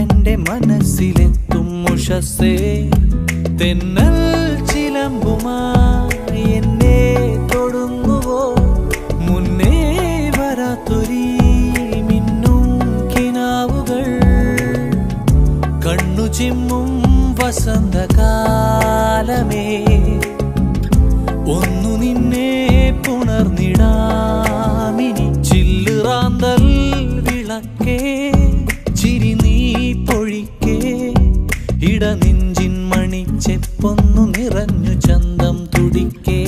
എന്റെ മനസ്സിലെത്തും ഉഷസ്സേ തെന്നൽ ചിലമ്പുമായി എന്നെ തൊടുന്നുവോ മുന്നേ വരാത്തൊരീ മിന്നും കിനാവുകൾ കണ്ണു ചിമ്മും വസന്തകാലമേ ഒന്നു നിന്നെ പുണർന്നിടാമിനി ചില്ലുറാന്തൽ വിളക്കേ ചിരി നീ പൊഴിക്കേ ഇടനെഞ്ചിൻ മണിച്ചെപ്പൊന്നു നിറഞ്ഞു ചന്തം തുടിക്കേ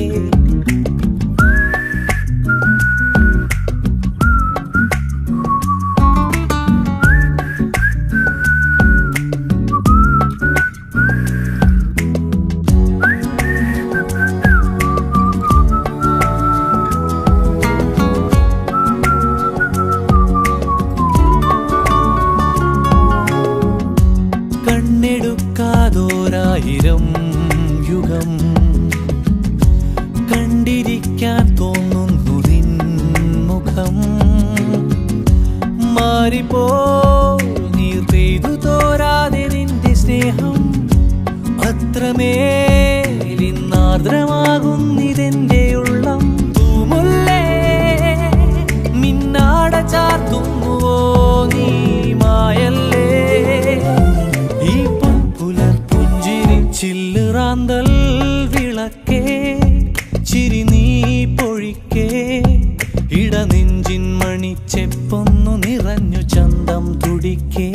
കണ്ണെടുക്കാതോരായിരം യുഗം കണ്ടിരിക്കാൻ തോന്നുന്നു നിൻ മുഖം മാറിപ്പോ നീർ പെയ്തു തോരാതെ നിന്റെ സ്നേഹം അത്രമേലിന്നാർദ്രമാകുന്നിതെന്റെ ഉള്ളം തൂമുല്ലേ മിന്നാട ചാർത്തുന്നുവോ നീ മായല്ലേ ചില്ലുറാന്തൽ വിളക്കേ ചിരി നീ പൊഴിക്കേ ഇടനെഞ്ചിൻ മണിച്ചെപ്പൊന്നു നിറഞ്ഞു ചന്തം തുടിക്കേ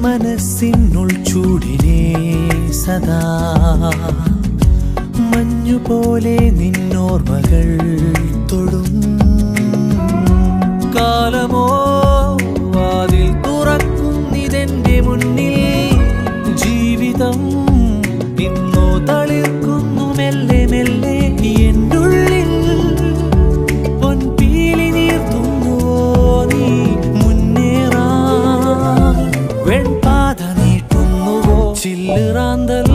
മനസ്സിനുൾ ചൂടിനെ സദാ മഞ്ഞുപോലെ നിന്നോർമകൾ തൊടും കാലമോ വാതിൽ തുറക്കുന്നിതെന്റെ മുന്നിൽ ജീവിതം ഇന്നോ തളിർക്കുന്നു മെല്ലെ മെല്ലെ എൻ്റെ ഉള്ളിൽ പൊൻപീലി നീർത്തുന്നുവോ നീ വെൺപാത നീട്ടുന്നുവോ ചില്ലുറാന്തൽ